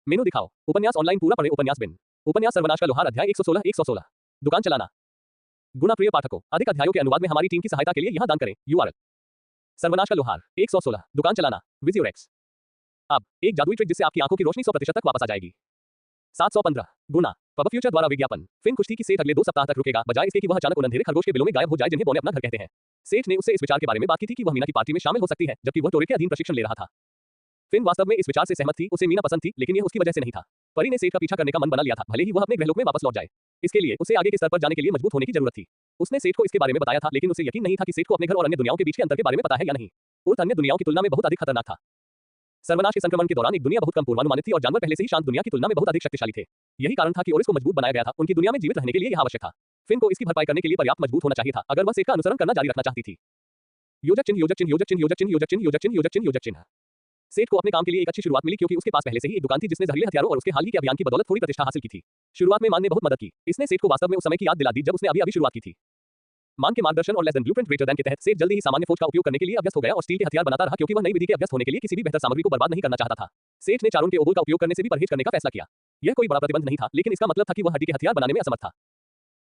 मेनू दिखाओ। उपन्यास ऑनलाइन पूरा पढ़े। उपन्यास बिन। उपन्यास सर्वनाश का लोहार अध्याय 116 116। दुकान चलाना। गुणा प्रिय पाठकों, अधिक अध्यायों के अनुवाद में हमारी टीम की सहायता के लिए यहां दान करें। यूआरएल। सर्वनाश का लोहार 116। दुकान चलाना। विजियोरेक्स। अब एक जादुई ट्रिक जिससे आपकी आंखों की रोशनी 100% तक वापस आ जाएगी। 715। गुना। पब फ्यूचर द्वारा विज्ञापन। फिन खुश थी कि सेठ अगले 2 सप्ताह तक रुकेगा, बजाय इसके कि वह अचानक उन अंधेरे खरगोश के बिलों में गायब हो जाए जिन्हें बौने अपना घर कहते हैं। सेठ ने उससे इस विचार के बारे में बात की थी कि वह मीना की पार्टी में शामिल हो सकती है, जबकि वह टोरेट के अधीन प्रशिक्षण ले रहा था। फिन वास्तव में इस विचार से सहमत थी, उसे मीना पसंद थी, लेकिन यह उसकी वजह से नहीं था। परी ने सेठ का पीछा करने का मन बना लिया था, भले ही वह अपने गृहलोक में वापस लौट जाए। इसके लिए उसे आगे के स्तर पर जाने के लिए मजबूत होने की जरूरत थी। उसने सेठ को इसके बारे में बताया था, लेकिन उसे यकीन नहीं था कि सेठ को अपने घर और अन्य दुनियाओं के बीच के अंतर के बारे में पता है या नहीं। उर्थ अन्य दुनियाओं की तुलना में बहुत अधिक खतरनाक था। सर्वनाश के संक्रमण के दौरान एक दुनिया बहुत कम पूर्वानुमानित थी और जानवर पहले से ही शांत दुनिया की तुलना में बहुत अधिक शक्तिशाली थे। यही कारण था कि ओरिस को मजबूत बनाया गया था, उनकी दुनिया में जीवित रहने के लिए यह आवश्यक था। फिन को इसकी भरपाई करने के लिए पर्याप्त मजबूत होना चाहिए था, अगर वह सेठ का अनुसरण करना जारी रखना चाहती थी। योजक चिन्ह योजक चिन्ह योजक चिन्ह योजक चिन्ह योजक चिन्ह योजक चिन्ह योजक चिन्ह योजक चिन्ह। सेठ को अपने काम के लिए एक अच्छी शुरुआत मिली क्योंकि उसके पास पहले से ही एक दुकान थी जिसने जहरीले हथियारों और उसके हाल ही के अभियान की बदौलत थोड़ी प्रतिष्ठा हासिल की थी। शुरुआत में मान ने बहुत मदद की। इसने सेठ को वास्तव में उस समय की याद दिला दी जब उसने अभी शुरुआत की थी। मान के मार्गदर्शन और less than blueprint greater than के तहत सेठ जल्दी ही सामान्य फौज का उपयोग करने के लिए अभ्यस्त हो गया और स्टील के हथियार बनाता रहा क्योंकि वह नई विधि के अभ्यस्त होने के लिए किसी भी बेहतर सामग्री को बर्बाद नहीं करना चाहता था। सेठ ने चारों के ओबोल का उपयोग करने से भी परहेज करने का फैसला किया। यह कोई बड़ा प्रतिबंध नहीं था, लेकिन इसका मतलब था कि वह हड्डी के हथियार बनाने में असमर्थ था।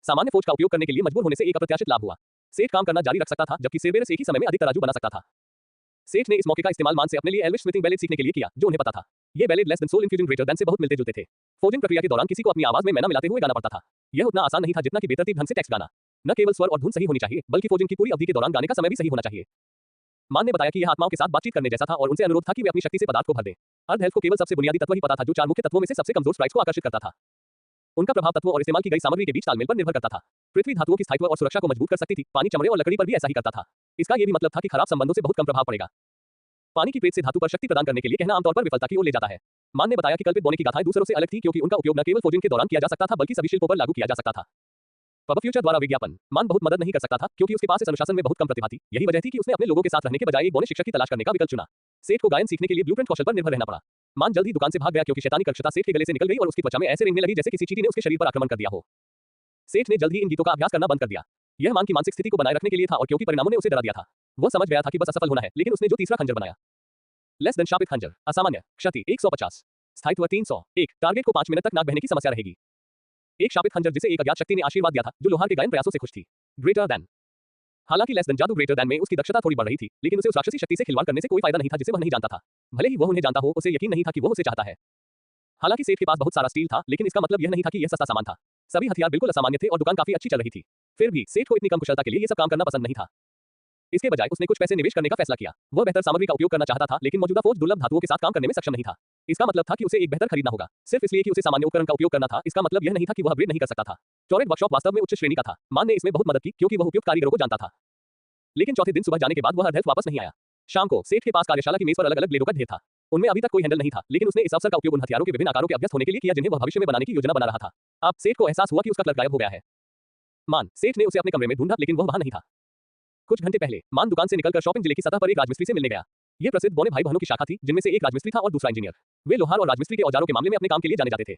सामान्य फौज का उपयोग करने के लिए मजबूर होने से एक अप्रत्याशित लाभ हुआ। सेठ काम करना जारी रख सकता था, जबकि सेरबेरस एक ही समय में अधिक तराजू बना सकता था। सेठ ने इस मौके का इस्तेमाल मान से अपने लिए एल्विश स्मिथिंग बैलेड सीखने के लिए किया, जो उन्हें पता था। ये ballad less than soul infusion greater than से बहुत मिलते जुलते थे। फोजिंग प्रक्रिया के दौरान किसी को अपनी आवाज में मैना मिलाते हुए गाना पड़ता था। यह उतना आसान नहीं था जितना कि बेतरतीब ढंग से टेक्स्ट गाना। न केवल स्वर और धुन सही होनी चाहिए, बल्कि फोजिंग की पूरी अवधि के दौरान गाने का समय भी सही होना चाहिए। मान ने बताया कि यह आत्माओं के साथ बातचीत करने जैसा था और उनसे अनुरोध था कि वे अपनी शक्ति से पदार्थ को भर दें। अर्ध हेल्थ को केवल सबसे बुनियादी तत्व ही पता था, जो 4 मुख्य तत्वों में से सबसे कमजोर स्ट्राइक्स को आकर्षित करता था। उनका प्रभाव तत्वों और इस्तेमाल की गई सामग्री के बीच तालमेल पर निर्भर करता था। पृथ्वी धातुओं की स्थायित्व और सुरक्षा को मजबूत कर सकती थी, पानी चमड़े और लकड़ी पर भी ऐसा ही करता था। इसका यह भी मतलब था कि खराब संबंधों से बहुत कम प्रभाव पड़ेगा। पानी की प्रेत से धातु पर शक्ति प्रदान करने के लिए कहना आमतौर पर विफलता की ओर ले जाता है। मान ने बताया कि कल्पित बोने की गाथाएं दूसरों से अलग थी क्योंकि उनका उपयोग न केवल फोजिंग के दौरान किया जा सकता था बल्कि सभी शिल्पों पर लागू किया जा सकता था। पब फ्यूचर द्वारा विज्ञापन। मान बहुत मदद नहीं कर सकता था क्योंकि उसके पास इस अनुशासन में बहुत कम प्रतिभा थी। यही वजह थी कि उसने अपने लोगों के साथ रहने के बजाय एक बोने शिक्षक की तलाश करने का विकल्प चुना। सेठ को गायन सीखने के लिए ब्लूप्रिंट कौशल पर निर्भर रहना पड़ा। मान जल्द ही दुकान से भाग गया क्योंकि शैतानी कर्कशता सेठ के गले से निकल गई और उसकी त्वचा में ऐसे रेंगने लगी जैसे किसी चींटी ने उसके शरीर पर आक्रमण कर दिया हो। सेठ ने जल्द ही इन गीतों का अभ्यास करना बंद कर दिया। यह मान की मानसिक स्थिति को बनाए रखने के लिए था और क्योंकि परिणामों ने उसे डरा दिया था, वह समझ गया था कि बस असफल होना है। लेकिन उसने जो तीसरा खंजर बनाया, लेस देन शापित खंजर, असामान्य क्षति 150, स्थायित्व 300, एक टारगेट को 5 मिनट तक नाक बहने की समस्या रहेगी। एक शापित खंजर जिसे एक अज्ञात शक्ति ने आशीर्वाद दिया था, जो लोहार के गायन प्रयासों से खुश थी। Greater than. हालांकि लेस देन जादू ग्रेटर देन में उसकी दक्षता थोड़ी बढ़ रही थी, लेकिन उसे उस राक्षसी शक्ति से खिलवाड़ करने से कोई फायदा नहीं था जिसे वह नहीं जानता था। भले ही वह उन्हें जानता हो, उसे यकीन नहीं था कि वह उसे चाहता है। हालांकि सेठ के पास बहुत सारा स्टील था, लेकिन इसका मतलब यह नहीं था कि यह सस्ता सामान था। सभी हथियार बिल्कुल असामान्य थे और दुकान काफी अच्छी चल रही थी। फिर भी सेठ को इतनी कम कुशलता के लिए यह सब काम करना पसंद नहीं था। इसके बजाय उसने कुछ पैसे निवेश करने का फैसला किया। वह बेहतर सामग्री का उपयोग करना चाहता था, लेकिन मौजूदा फौज दुर्लभ धातुओं के साथ काम करने में सक्षम नहीं था। इसका मतलब था कि उसे एक बेहतर खरीदना होगा, सिर्फ इसलिए कि उसे सामान्य उपकरण का उपयोग करना था। इसका मतलब यह नहीं था कि वह अपग्रेड नहीं कर सकता था। टोरेट वर्कशॉप वास्तव में उच्च श्रेणी का था। मान ने इसमें बहुत मदद की क्योंकि वह उपयुक्त कारीगरों को जानता था। लेकिन चौथे दिन सुबह जाने के बाद वह अर्ध हेल्थ वापस नहीं आया। शाम को सेठ के पास कार्यशाला की मेज पर अलग अलग ब्लेडों का ढेर था। उनमें अभी तक कोई हैंडल नहीं था, लेकिन उसने इस अवसर का उपयोग उन हथियारों के विभिन्न आकारों के अभ्यस्त होने के लिए किया जिन्हें वह भविष्य में बनाने की योजना बना रहा था। अब सेठ को एहसास हुआ कि उसका क्लर्क गायब हो गया है। मान सेठ ने उसे अपने कमरे में ढूंढा, लेकिन वह वहां नहीं था। कुछ घंटे पहले मान दुकान से निकलकर शॉपिंग जिले की सतह पर एक राजमिस्त्री से मिलने गया। यह प्रसिद्ध बौने भाई बहनों की शाखा थी, जिनमें से एक राजमिस्त्री था और दूसरा इंजीनियर। वे लोहार और राजमिस्त्री के औजारों के मामले में अपने काम के लिए जाने जाते थे।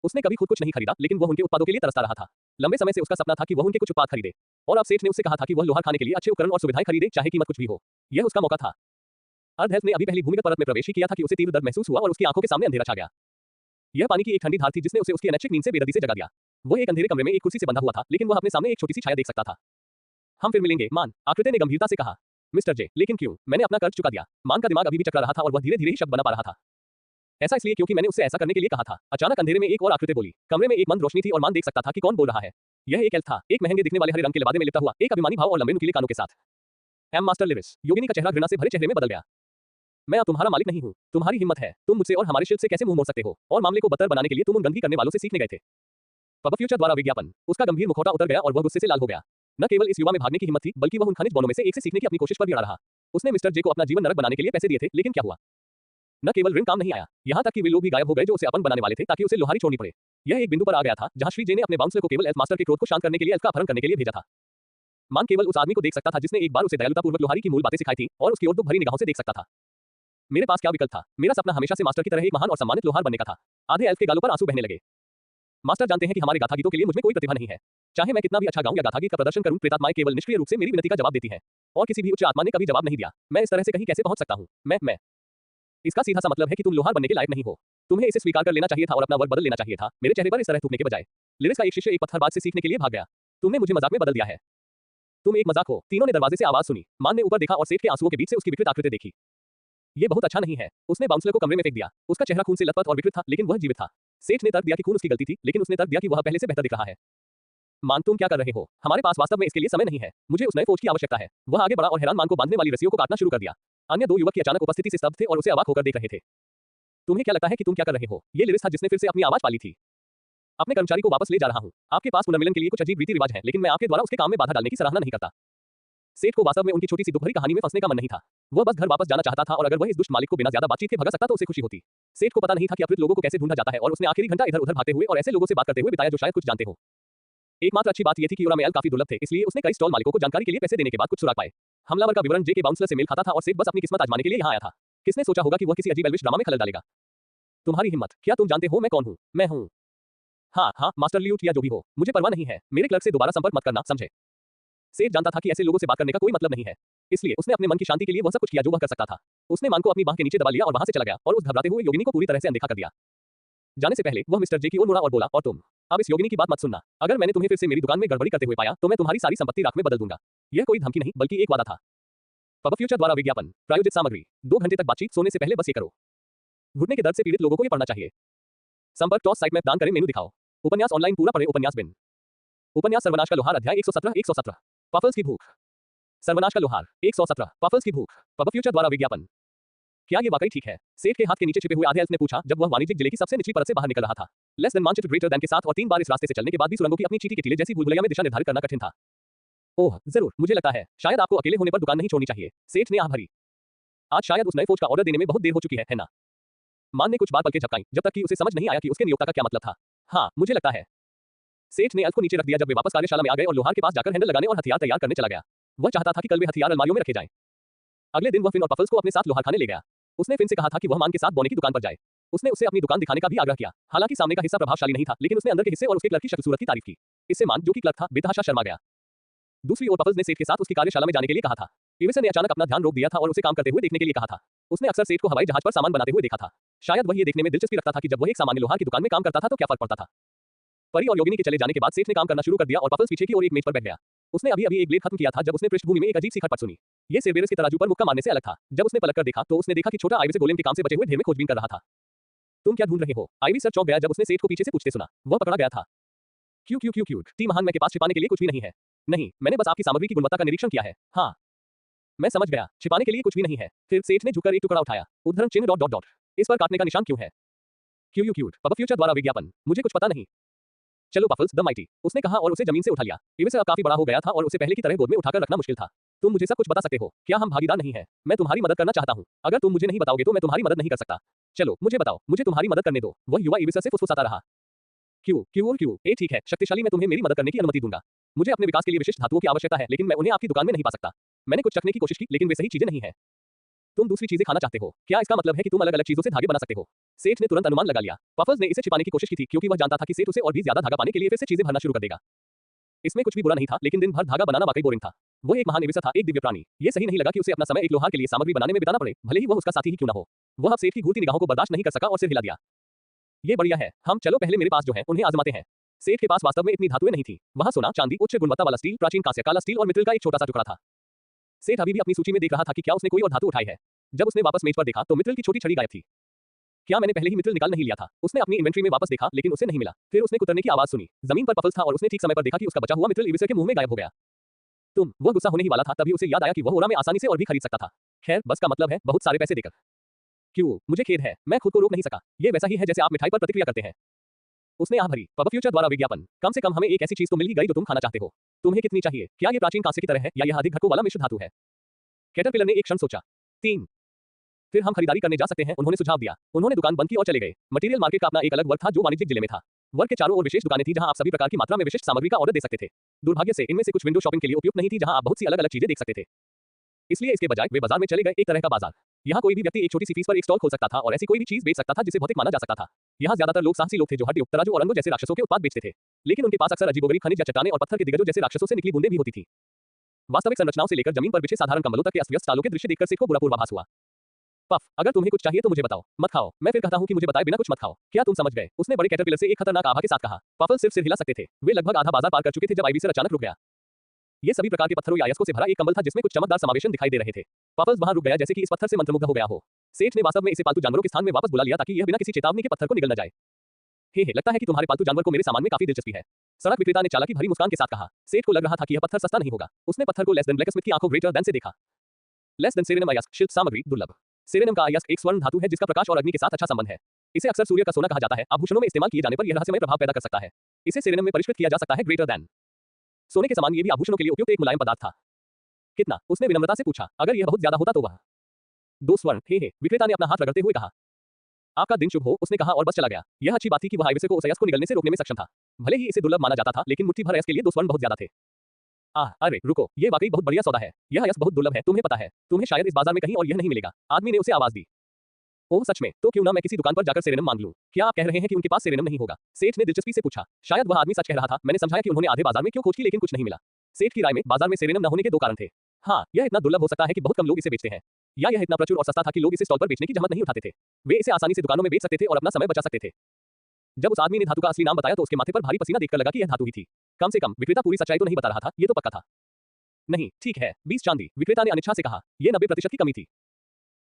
उसने कभी खुद कुछ नहीं खरीदा, लेकिन वह उनके उत्पादों के लिए तरसता रहा था। लंबे समय से उसका सपना था कि वह उनके कुछ उत्पाद खरीदे, और अब सेठ ने उससे कहा था कि वह लोहार खाने के लिए अच्छे उपकरण और सुविधाएं खरीदे, चाहे कीमत कुछ भी हो। यह उसका मौका था। अर्ध हेल्थ ने अभी पहली भूमिगत परत में प्रवेश ही किया था कि उसे तीव्र दर्द महसूस हुआ और उसकी आंखों के सामने अंधेरा छा गया। यह पानी की एक ठंडी धार थी जिसने उसे उसकी अनैच्छिक नींद से बेदर्दी से जगा दिया। वह एक अंधेरे कमरे में एक कुर्सी से बंधा हुआ था, लेकिन वह अपने सामने एक छोटी सी छाया देख सकता था। हम फिर मिलेंगे, मान, आकृति ने गंभीरता से कहा। मिस्टर जे, लेकिन क्यों? मैंने अपना कर्ज चुका दिया। मान का दिमाग अभी भी चकरा रहा था और वह धीरे धीरे ही शब्द बना पा रहा था। ऐसा इसलिए क्योंकि मैंने उससे ऐसा करने के लिए कहा था। अचानक अंधेरे में एक और आकृति बोली। कमरे में एक मंद रोशनी थी और मान देख सकता था कि कौन बोल रहा है। यह एक एल्फ था, एक महंगे दिखने वाले हरे रंग के लिबादे में लिपटा हुआ, एक अभिमानी भाव और लंबे नुकीले कानों के साथ। M master लिरिस। योगिनी का चेहरा घृणा से भरे चेहरे में बदल गया। मैं अब तुम्हारा मालिक नहीं हूँ। तुम्हारी हिम्मत है, तुम मुझसे और हमारे शिल्प से कैसे मुंह मोड़ सकते हो? और मामले को बदतर बनाने के लिए तुम उन गंदगी करने वालों से सीखने गए थे। पब फ्यूचर द्वारा विज्ञापन। उसका गंभीर मुखौटा उतर गया और वह गुस्से से लाल हो गया। न केवल इस युवा में भागने की हिम्मत थी, बल्कि वह उन खनिज बौनों में से एक से सीखने की अपनी कोशिश पर भी अड़ा रहा। उसने मिस्टर जे को अपना जीवन नरक बनाने के लिए पैसे दिए थे, लेकिन क्या हुआ? न केवल ऋण काम नहीं आया, यहाँ तक कि वे लोग भी गायब हो गए जो उसे अपंग बनाने वाले थे ताकि उसे लोहारी छोड़नी पड़े। यह एक बिंदु पर आ गया था जहाँ श्री जे ने अपने बाउंसलर को केवल एल्फ मास्टर के क्रोध को शांत करने के लिए एल्फ का अपहरण करने के लिए भेजा था। मान केवल उस आदमी को देख सकता था जिसने एक बार उसे दयालुतापूर्वक लोहारी की मूल बातें सिखाई थी, और उसकी ओर दुख भरी निगाहों से देख सकता था। मेरे पास क्या विकल्प था? मेरा सपना हमेशा से मास्टर की तरह एक महान और सम्मानित लोहार बनने का था। आधे एल्फ के गालों पर आंसू बहने लगे। मास्टर जानते हैं कि हमारे गाथा गीतों के लिए मुझमें कोई प्रतिभा नहीं है। चाहे मैं कितना भी अच्छा गाऊं या गाथा गीत का प्रदर्शन करूं, प्रेतात्माएं केवल निष्क्रिय रूप से मेरी विनती का जवाब देती हैं, और किसी भी उच्च आत्मा ने कभी जवाब नहीं दिया। मैं इस तरह से कहीं कैसे पहुंच सकता हूं? मैं इसका सीधा सा मतलब है कि तुम लोहार बनने के लायक नहीं हो। तुम्हें इसे स्वीकार कर लेना चाहिए था और अपना वर्ग बदल लेना चाहिए था, मेरे चेहरे पर इस तरह थूकने के बजाय। लिरिस का एक शिष्य एक पत्थरबाज से सीखने के लिए भाग गया। तुमने मुझे मजाक में बदल दिया है। तुम एक मजाक हो। तीनों ने दरवाजे से आवाज सुनी। मान ने ऊपर देखा और सेठ के आंसुओं के बीच से उसकी विकृत आकृति देखी। ये बहुत अच्छा नहीं है। उसने बाउंसलर को कमरे में फेंक दिया। उसका चेहरा खून से लथपथ और विकृत था, लेकिन वह जीवित था। सेठ ने तर्क दिया कि खून उसकी गलती थी, लेकिन उसने तर्क दिया कि वह पहले से बेहतर दिख रहा है। मान, तुम क्या कर रहे हो? हमारे पास वास्तव में इसके लिए समय नहीं है। मुझे उस नए फौज की आवश्यकता है। वह आगे बढ़ा और हैरान मान को बांधने वाली रस्सियों को काटना शुरू कर दिया। अन्य दो युवक की अचानक उपस्थिति से स्तब्ध थे और उसे अवाक होकर देख रहे थे। तुम्हें क्या लगता है कि तुम क्या कर रहे हो? ये लिरिस था जिसने फिर से अपनी आवाज पाली थी। अपने कर्मचारी को वापस ले जा रहा हूं। आपके पास पुनर्मिलन के लिए कुछ अजीब रीति रिवाज है, लेकिन मैं आपके द्वारा उसके काम में बाधा डालने की सराहना नहीं करता। सेठ को वास्तव में उनकी छोटी सी दुखभरी कहानी में फंसने का मन नहीं था। वह बस घर वापस जाना चाहता था और अगर वह इस दुष्ट मालिक को बिना ज्यादा बातचीत के भगा सकता तो उसे खुशी होती। सेठ को पता नहीं था कि अपरित लोगों को कैसे ढूंढा जाता है और उसने आखिरी घंटा इधर-उधर भागते हुए और ऐसे लोगों से बात करते हुए बिताया जो शायद कुछ जानते हो। एकमात्र अच्छी बात यह थी कि योरामेल काफी दुर्लभ थे, इसलिए उसने कई स्टॉल मालिकों को जानकारी के लिए पैसे देने के बाद कुछ सुराग पाए। हमलावर का विवरण जे के बाउंसलर से मेल खाता था और सेठ बस अपनी किस्मत आजमाने के लिए यहां आया था। किसने सोचा होगा कि वह किसी अजीब एल्विश ड्रामा में खलल डालेगा? तुम्हारी हिम्मत! क्या तुम जानते हो मैं कौन हूं? मैं हूं। हाँ, मास्टर ल्यूट या जो भी हो, मुझे परवाह नहीं है। मेरे क्लर्क से दोबारा संपर्क मत करना, समझे? सेठ जानता था कि ऐसे लोगों से बात करने का कोई मतलब नहीं है, इसलिए उसने अपने मन की शांति के लिए वह सब कुछ किया जो वह कर सकता था। उसने मान को अपनी बांह के नीचे दबा लिया और वहां से चला गया और उस घबराते हुए योगिनी को पूरी तरह से अनदेखा कर दिया। जाने से पहले वह मिस्टर जे की ओर मुड़ा और बोला, और तुम अब इस योगिनी की बात मत सुनना। अगर मैंने तुम्हें फिर से मेरी दुकान में गड़बड़ी करते हुए पाया तो मैं तुम्हारी सारी संपत्ति राख में बदल दूंगा। यह कोई धमकी नहीं बल्कि एक वादा था। पब फ्यूचर द्वारा विज्ञापन प्रायोजित सामग्री। 2 घंटे तक बातचीत, सोने से पहले बस ये करो। घुटने के दर्द से पीड़ित लोगों को ये पढ़ना चाहिए। संपर्क टॉस साइट में दान करें, मेनू दिखाओ। उपन्यास ऑनलाइन पूरा पढ़े। उपन्यास बिन। उपन्यास सर्वनाश का लोहार अध्याय 117 पफल्स की भूख। सर्वनाश का लोहार 117 पफल्स की भूख। पब फ्यूचर द्वारा विज्ञापन। क्या ये वाकई ठीक है? सेठ के हाथ के नीचे छिपे हुए आधे एल्फ ने पूछा जब वह वाणिज्यिक जिले की सबसे निचली परत से बाहर निकल रहा था। लेस देन मानचित्र ग्रेटर देन के साथ और 3 बार इस रास्ते से चलने के बाद भी सुरंगों की अपनी चींटी के टीले जैसी भूलभुलैया में दिशा निर्धारित करना कठिन था। ओह जरूर, मुझे लगता है शायद आपको अकेले होने पर दुकान नहीं छोड़नी चाहिए। सेठ ने आह भरी। आज शायद उस नए फौज का ऑर्डर देने में बहुत देर हो चुकी है ना? मान ने कुछ बार पलकें झपकाई जब तक कि उसे समझ नहीं आया कि उसके नियोक्ता का क्या मतलब था। हाँ, मुझे लगता है। सेठ ने एल्फ को नीचे रख दिया जब वे वापस कार्यशाला में आ गए और लोहार के पास जाकर हैंडल लगाने और हथियार तैयार करने चला गया। वह चाहता था कि कल वे हथियार अलमारियों में रखे जाएं। अगले दिन वह फिन और पफल्स को अपने साथ लोहार खाने ले गया। उसने फिन से कहा था कि वह मान के साथ बोने की दुकान पर जाए। उसने उससे अपनी दुकान दिखाने का भी आग्रह किया। हालांकि सामने का हिस्सा प्रभावशाली नहीं था, लेकिन उसने अंदर के हिस्से और उसके क्लर्क की शक्ल सूरत की तारीफ की। इससे मान, जो कि क्लर्क था, बेतहाशा शर्मा गया। दूसरी ओर पफल्स ने सेठ के साथ उसकी कार्यशाला में जाने के लिए कहा था। इविसन ने अचानक अपना ध्यान रोक दिया था और उसे काम करते हुए देखने के लिए कहा था। उसने अक्सर सेठ को हवाई जहाज पर सामान बनाते हुए देखा था। शायद वह ये देखने में दिलचस्पी रखता था कि जब वह एक सामान्य लोहार की दुकान में काम करता था तो क्या फर्क पड़ता था। परी और योगिनी के चले जाने के बाद सेठ ने काम करना शुरू कर दिया और पफल्स पीछे की ओर एक मेज पर बैठ गया। उसने अभी एक ब्लेड खत्म किया था जब उसने पृष्ठभूमि में एक अजीब सी खटपट सुनी। ये सेरबेरस के तराजू पर मुक्का मारने से अलग था। जब उसने पलटकर देखा तो उसने देखा कि छोटा आइवी से गोलेम के काम से बचे हुए ढेर में खोजबीन कर रहा था। तुम क्या ढूंढ रहे हो? आइवी सर चौंक गया जब उसने सेठ को पीछे से पूछते सुना। वह पकड़ा गया था। क्यों टी महान मैं के पास छिपाने के लिए कुछ भी नहीं है। नहीं, मैंने बस आपकी सामग्री की गुणवत्ता का निरीक्षण किया है। हाँ, मैं समझ गया, छिपाने के लिए कुछ भी नहीं है। फिर सेठ ने झुककर एक टुकड़ा उठाया। उद्धरण चिन्ह ... इस पर काटने का निशान क्यों है? क्यों पब फ्यूचर द्वारा विज्ञापन। मुझे कुछ पता नहीं। चलो पफल्स द माइटी, उसने कहा और उसे जमीन से उठा लिया। इविस अब काफी बड़ा हो गया था और उसे पहले की तरह गोद में उठाकर रखना मुश्किल था। तुम मुझे सब कुछ बता सकते हो। क्या हम भागीदार नहीं हैं? मैं तुम्हारी मदद करना चाहता हूँ। अगर तुम मुझे नहीं बताओगे तो मैं तुम्हारी मदद नहीं कर सकता। चलो मुझे बताओ, मुझे तुम्हारी मदद करने दो। वह युवा इविस से फुसफुसाता रहा। क्यों? ठीक है, शक्तिशाली, मैं तुम्हें मेरी मदद करने की अनुमति दूंगा। मुझे अपने विकास के लिए विशिष्ट धातुओं की आवश्यकता है, लेकिन मैं उन्हें आपकी दुकान में नहीं पा सकता। मैंने कुछ चखने की कोशिश की, लेकिन वे सही चीजें नहीं है। तुम दूसरी चीजें खाना चाहते हो? क्या इसका मतलब है कि तुम अलग अलग चीजों से धागे बना सकते हो? सेठ ने तुरंत अनुमान लगा लिया। पफल्स ने इसे छिपाने की कोशिश की थी क्योंकि वह जानता था कि सेठ उसे और भी ज्यादा धागा पाने के लिए फिर से चीजें भरना शुरू कर देगा। इसमें कुछ भी बुरा नहीं था, लेकिन दिन भर धागा बनाना वाकई बोरिंग था। वह एक महान इविस था, एक दिव्य प्राणी। ये सही नहीं लगा कि उसे अपना समय एक लोहार के लिए सामग्री बनाने में बिताना पड़े, भले ही वह उसका साथी ही क्यों न हो। वह अब सेठ की घूरती निगाहों को बर्दाश्त नहीं कर सका और सिर हिला दिया। ये बढ़िया है, हम चलो पहले मेरे पास जो है उन्हें आजमाते हैं। सेठ के पास वास्तव में इतनी धातुएं नहीं थी। वहां सोना, चांदी, उच्च गुणवत्ता वाला स्टील, प्राचीन कांस्य, काला स्टील और मित्रिल का एक छोटा सा टुकड़ा था। सेठ अभी भी अपनी सूची में देख रहा था कि क्या उसने कोई और धातु उठाई है। जब उसने वापस मेज पर देखा तो मित्रिल की छोटी छड़ी गायब थी। क्या मैंने पहले ही मित्रिल निकाल नहीं लिया था? उसने अपनी इन्वेंट्री में वापस देखा, लेकिन उसे नहीं मिला। फिर उसने कुतरने की आवाज सुनी। जमीन पर पफल्स था और उसने ठीक समय पर देखा कि उसका बचा हुआ मित्रिल इविस के मुंह में गायब हो गया। वह गुस्सा होने ही वाला था, तभी उसे याद आया कि वह ओरा में आसानी से और भी खरीद सकता था। खैर, बस का मतलब है बहुत सारे पैसे देकर। क्यों? मुझे खेद है, मैं खुद को रोक नहीं सका। ये वैसा ही है जैसे आप मिठाई पर प्रतिक्रिया करते हैं। उसने आह भरी। पब फ्यूचर द्वारा विज्ञापन। कम से कम हमें एक ऐसी चीज तो मिल ही गई जो तुम खाना चाहते हो। तुम्हें कितनी चाहिए? क्या ये प्राचीन कांस्य की तरह है या यह अधिक घटकों वाला मिश्र धातु है? कैटरपिलर ने एक क्षण सोचा। 3। फिर हम खरीदारी करने जा सकते हैं, उन्होंने सुझाव दिया। उन्होंने दुकान बंद की और चले गए। मटेरियल मार्केट का अपना एक अलग वर्ग था जो वाणिज्यिक जिले में था। वर्ग के चारों ओर विशेष दुकानें थी जहां आप सभी प्रकार की मात्रा में विशिष्ट सामग्री का ऑर्डर दे सकते थे। दुर्भाग्य से इनमें से कुछ विंडो शॉपिंग के लिए उपयुक्त नहीं थी जहां आप बहुत सी अलग अलग चीजें देख सकते थे। इसलिए इसके बजाय वे बाजार में चले गए, एक तरह का बाजार। यहाँ कोई भी व्यक्ति एक छोटी सी फीस पर एक स्टॉल खोल सकता था और ऐसी कोई भी चीज बेच सकता था जिसे भौतिक माना जा सकता था। यहाँ ज्यादातर लोग साहसी लोग थे जो हड्डी, तराजू और अंगों जैसे राक्षसों के उत्पाद बेचते थे। लेकिन उनके पास अक्सर अजीबोगरीब खनिज या चट्टानें और पत्थर के दिग्गजों जैसे राक्षसों से निकली बूंदें भी होती थी। वास्तविक संरचनाओं से लेकर जमीन पर बिछे साधारण कंबलों तक के अस्त व्यस्त स्टॉलों के दृश्य देखकर सेठ को बुरा पूर्वाभास हुआ। पफ, अगर तुम्हें कुछ चाहिए तो मुझे बताओ, मत खाओ। मैं फिर कहता हूँ कि मुझे बताए बिना कुछ मत खाओ। क्या तुम समझ गए? उसने बड़े कैटरपिलर से एक खतरनाक आभा के साथ कहा। पफल सिर्फ सिर हिला सकते थे। वे लगभग आधा बाजार पार कर चुके थे जब आइवी अचानक रुक गया। ये सभी प्रकार के पत्थरों या अयस्कों से भरा एक कंबल था जिसमें कुछ चमकदार समावेशन दिखाई दे रहे थे। पफल्स वहां रुक गया जैसे कि इस पत्थर से मंत्रमुग्ध हो गया हो। सेठ ने वास्तव में इसे पालतू जानवरों के स्थान में वापस बुला लिया ताकि यह बिना किसी चेतावनी के पत्थर को निगल न जाए। हे लगता है कि तुम्हारे पालतू जानवर को मेरे सामान में काफी दिलचस्पी है। सड़क विक्रेता ने चालाकी भरी मुस्कान के साथ कहा। सेठ को लग रहा था कि यह पत्थर सस्ता नहीं होगा। उसने पत्थर को लेस देन ब्लैकस्मिथ की आंखों ग्रेटर देन से देखा। लेस देन सेरेनम अयस्क, शिल्प सामग्री, दुर्लभ। सेरेनम का अयस्क एक स्वर्ण धातु है जिसका प्रकाश और अग्नि के साथ अच्छा संबंध है। इसे अक्सर सूर्य का सोना कहा जाता है। आभूषणों में इस्तेमाल किए जाने पर यह रहस्यमय प्रभाव पैदा कर सकता है। इसे सेरेनम में परिष्कृत किया जा सकता है ग्रेटर देन सोने के समान। ये भी आभूषणों के लिए उपयुक्त एक मुलायम पदार्थ था। कितना? उसने विनम्रता से पूछा। अगर यह बहुत ज्यादा होता तो वह 2 स्वर्ण। हे विक्रेता ने अपना हाथ रगड़ते हुए कहा। आपका दिन शुभ हो, उसने कहा और बस चला गया। यह अच्छी बात थी कि वह आइविसे को उस अयस्क को निगलने से रोकने में सक्षम था। भले ही इसे दुर्लभ माना जाता था, लेकिन मुट्ठी भर अयस्क के लिए 2 स्वर्ण बहुत ज्यादा थे। अरे रुको, ये वाकई बहुत बढ़िया सौदा है। यह अयस्क बहुत दुर्लभ है, तुम्हें पता है। तुम्हें शायद इस बाजार में कहीं और यह नहीं मिलेगा। आदमी ने उसे आवाज दी। ओह सच में? तो क्यों ना मैं किसी दुकान पर जाकर सेरेनम मांग लूं? क्या आप कह रहे हैं कि उनके पास सेरेनम नहीं होगा? सेठ ने दिलचस्पी से पूछा। शायद वह आदमी सच कह रहा था। मैंने समझाया कि उन्होंने आधे बाजार में क्यों खोज की लेकिन कुछ नहीं मिला। सेठ की राय में बाजार में सेरेनम न होने के 2 कारण थे। हाँ, यह इतना दुर्लभ हो सकता है कि बहुत कम लोग इसे बेचते हैं, या यह इतना प्रचुर और सस्ता था कि लोग इसे स्टॉल पर बेचने की जहमत नहीं उठाते थे। वे इसे आसानी से दुकानों में बेच सकते थे और अपना समय बचा सकते थे। जब उस आदमी ने धातु का असली नाम बताया तो उसके माथे पर भारी पसीना देखकर लगा कि यह धातु ही थी। कम से कम विक्रेता पूरी सच्चाई तो नहीं बता रहा था, ये तो पक्का था। नहीं, ठीक है, 20 चांदी, विक्रेता ने अनिच्छा से कहा। यह 90% की कमी थी।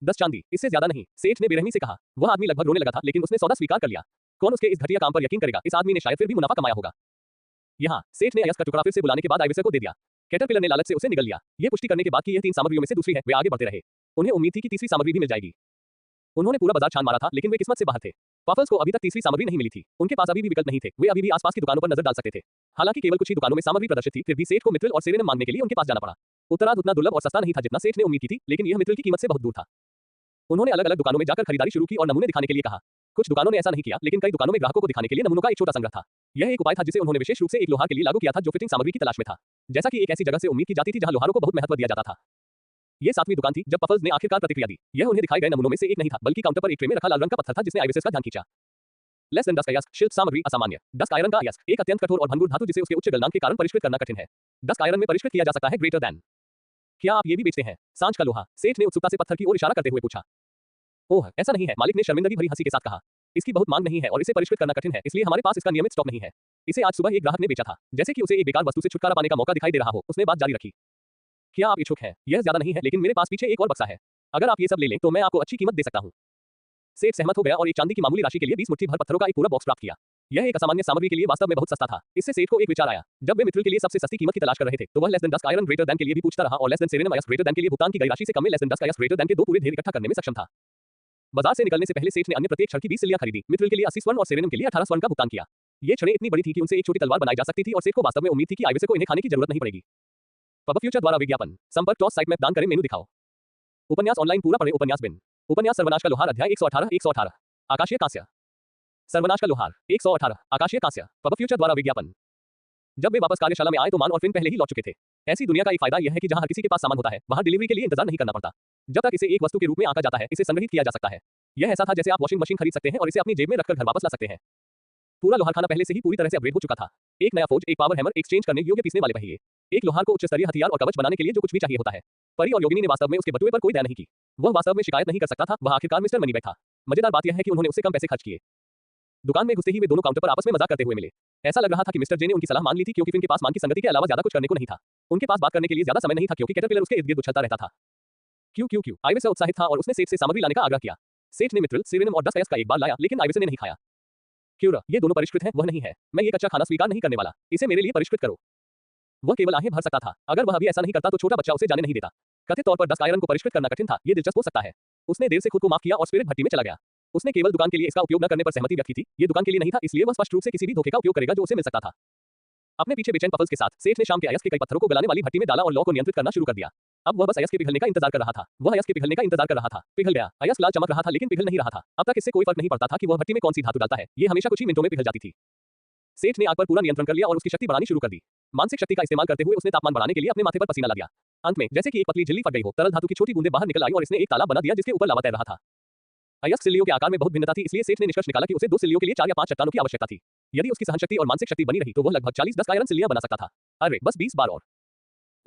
10 चांदी, इससे ज्यादा नहीं, सेठ ने बेरहमी से कहा। वह आदमी लगभग रोने लगा था, लेकिन उसने सौदा स्वीकार कर लिया। कौन उसके इस घटिया काम पर यकीन करेगा? इस आदमी ने शायद फिर भी मुनाफा कमाया होगा। यहाँ सेठ ने अयस्क का टुकड़ा फिर से बुलाने के बाद आइविसे को दे दिया। कैटरपिलर ने लालच से उसे निगल लिया। ये पुष्टि करने के बाद कि यह 3 सामग्रियों में से दूसरी है, वे आगे बढ़ते रहे। उन्हें उम्मीद थी कि तीसरी सामग्री भी मिल जाएगी। उन्होंने पूरा बाजार छान मारा था, लेकिन वे किस्मत से बाहर थे। पफल्स को अभी तक तीसरी सामग्री नहीं मिली थी। उनके पास अभी भी विकल्प नहीं थे। वे अभी भी आसपास की दुकानों पर नजर डाल सकते थे। हालांकि केवल कुछ ही दुकानों में सामग्री प्रदर्शित थी, फिर भी सेठ को मित्रिल और सेरेनम मांगने के लिए उनके पास जाना पड़ा। उत्तरार्ध उतना दुर्लभ और सस्ता नहीं था जितना सेठ ने उम्मीद की थी, लेकिन यह मित्रिल की कीमत से बहुत दूर था। उन्होंने अलग अलग दुकानों में जाकर खरीदारी शुरू की और नमूने दिखाने के लिए कहा। कुछ दुकानों ने ऐसा नहीं किया, लेकिन कई दुकानों में ग्राहकों को दिखाने के लिए नमूनों का एक छोटा संग्रह था। यह एक उपाय था जिसे उन्होंने विशेष रूप से एक लोहार के लिए लागू किया था जो फिटिंग सामग्री की तलाश में था, जैसा कि एक ऐसी जगह से उम्मीद की जाती थी जहां लोहारों को बहुत महत्व दिया जाता था। यह 7वीं दुकान थी जब पफल्स ने आखिरकार प्रतिक्रिया दी। यह उन्हें दिखाए गए नमूनों में से एक नहीं था, बल्कि काउंटर पर एक ट्रे में रखा लाल रंग का पत्थर था जिसने आइविसेस का ध्यान खींचा। लेस देन डस्क अयस्क, शिल्प सामग्री, असामान्य। डस्क आयरन का अयस्क, एक अत्यंत कठोर और भंगुर धातु जिसे उसके उच्च गलनांक के कारण परिष्कृत करना कठिन है। डस्क आयरन में परिष्कृत किया जा सकता है ग्रेटर देन। क्या आप ये भी बेचते हैं? सांझ का लोहा, सेठ ने उत्सुकता से पत्थर की ओर इशारा करते हुए पूछा। ओह, ऐसा नहीं है, मालिक ने शर्मिंदगी भरी हंसी के साथ कहा। इसकी बहुत मांग नहीं है और इसे परिष्कृत करना कठिन है, इसलिए हमारे पास इसका नियमित स्टॉक नहीं है। इसे आज सुबह एक ग्राहक ने बेचा था। जैसे कि उसे एक बेकार वस्तु से छुटकारा पाने का मौका दिखाई दे रहा हो, उसने बात जारी रखी। क्या आप इच्छुक हैं? यह ज्यादा नहीं है, लेकिन मेरे पास पीछे एक और बक्सा है। अगर आप ये सब ले लें तो मैं आपको अच्छी कीमत दे सकता हूँ। सेठ सहमत हो गया और एक चांदी की मामूली राशि के लिए 20 मुट्ठी भर पत्थरों का एक पूरा बॉक्स प्राप्त किया। यह एक असामान्य सामग्री के लिए वास्तव में बहुत सस्ता था। इससे सेठ को एक विचार आया। जब वे मित्रिल के लिए सबसे सस्ती कीमत की तलाश कर रहे थे, तो वह less than dusk iron greater than के लिए भी पूछता रहा और लेस देन सेरेनम अयस्क ग्रेटर देन के लिए भुगतान की गई राशि से कम में लेस देन डस्क अयस्क ग्रेटर देन के 2 पूरे ढेर इकट्ठा करने में सक्षम था। बाजार से निकलने से पहले सेठ ने अन्य प्रत्येक क्षण की 20 सिल्लियां खरीदी। मित्रिल के लिए 80 स्वर्ण और सेरेनम के लिए 18 स्वर्ण का भुगतान किया। ये छड़ें इतनी बड़ी थी कि उनसे एक छोटी तलवार बनाई जा सकती थी और सेठ को वास्तव में उम्मीद थी कि आइविसे को इन्हें खाने की जरूरत नहीं पड़ेगी। पब फ्यूचर द्वारा विज्ञापन संपर्क टॉस साइट मैप दान करें मेनू दिखाओ। उपन्यास ऑनलाइन पूरा पढ़ें। उपन्यास बिन उपन्यास सर्वनाश का लोहार अध्याय 118 आकाशीय कांस्य। सर्वनाश का लोहार 118 आकाशीय कांस्य। पब फ्यूचर द्वारा विज्ञापन। जब वे वापस कार्यशाला में आए तो मान और फिन पहले ही लौट चुके थे। ऐसी दुनिया का एक फायदा यह है कि जहां हर किसी के पास सामान होता है, वहां डिलीवरी के लिए इंतजार नहीं करना पड़ता। जब तक इसे एक वस्तु के रूप में आंका जाता है, इसे संग्रहित किया जा सकता है। यह ऐसा था जैसे आप वॉशिंग मशीन खरीद सकते हैं और इसे अपनी जेब में रखकर घर वापस ला सकते हैं। पूरा लोहारखाना पहले से ही पूरी तरह से अपग्रेड हो चुका था। एक नया फोर्ज, एक पावर हैमर, एक्सचेंज करने योग्य पीसने वाले पहिए, एक लोहार को उच्च स्तरीय हथियार और कवच बनाने के लिए जो कुछ भी चाहिए होता है। परी और योगिनी ने वास्तव में उसके बटुए पर कोई दया नहीं की। वह वास्तव में शिकायत नहीं कर सकता था, वह आखिरकार मिस्टर मनीबैग था। मजेदार बात यह है कि उन्होंने उससे कम पैसे खर्च किए। दुकान में घुसते ही वे दोनों काउंटर पर आपस में मजाक करते हुए मिले। ऐसा लग रहा था कि मिस्टर जे ने उनकी सलाह मान ली थी क्योंकि फिन के पास मान की संगति के अलावा ज्यादा कुछ करने को नहीं था। उनके पास बात करने के लिए ज्यादा समय नहीं था क्योंकि कैटरपिलर उसके इर्द-गिर्द उछलता रहता था। क्यों आइविसे उत्साहित था और उसने सेठ से सामग्री लाने का आग्रह किया। सेठ ने मित्रिल, सेरेनम और डस्ट अयस्क का एक बार लाया, लेकिन आइविसे ने नहीं खाया। क्यों? ये दोनों परिष्कृत हैं, वह नहीं है। मैं ये कच्चा खाना स्वीकार नहीं करने वाला। इसे मेरे लिए परिष्कृत करो। वह केवल आहें भर सकता था। अगर वह अभी ऐसा नहीं करता तो छोटा बच्चा उसे जाने नहीं देता। कथित तौर पर डस्ट आयरन को परिष्कृत करना कठिन था, ये दिलचस्प हो सकता है। उसने देर से खुद को माफ किया और स्पिरिट भट्टी में चला गया। उसने केवल दुकान के लिए इसका उपयोग न करने पर सहमति व्यक्त की थी। ये दुकान के लिए नहीं था, इसलिए वह स्पष्ट रूप से किसी भी धोखे का उपयोग करेगा जो उसे मिल सकता था। अपने पीछे बेचैन पफल्स के साथ सेठ ने शाम के अयस्क के कई पत्थरों को गलाने वाली भट्टी में डाला और लौ को नियंत्रित करना शुरू कर दिया। अब वह बस अयस्क के पिघलने का इंतजार कर रहा था। वह अयस्क के पिघलने का इंतजार कर रहा था। पिघल गया। अयस्क लाल चमक रहा था लेकिन पिघल नहीं रहा था। अब तक इससे कोई फर्क नहीं पड़ता था कि वह भट्टी में कौन सी धातु डालता है, ये हमेशा कुछ ही मिनटों में पिघल जाती थी। सेठ ने आग पर पूरा नियंत्रण कर लिया और उसकी शक्ति बढ़ानी शुरू कर दी। मानसिक शक्ति का इस्तेमाल करते हुए उसने तापमान बढ़ाने के लिए अपने माथे पर पसीना ला दिया। अंत में जैसे कि एक पतली झिल्ली फट गई हो, तरल धातु की छोटी बूंदें बाहर निकल आई और इसने एक तालाब बना दिया जिसके ऊपर लावा तैर रहा था। अयस्क सिल्लियों के आकार में बहुत भिन्नता थी, इसलिए सेठ ने निष्कर्ष निकाला कि उसे 2 सिल्लियों के लिए 4 या 5 चट्टानों की आवश्यकता थी। यदि उसकी सहनशक्ति और मानसिक शक्ति बनी रही तो वह लगभग 40 डस्ट आयरन सिल्लियां बना सकता था। अरे बस 20 बार और।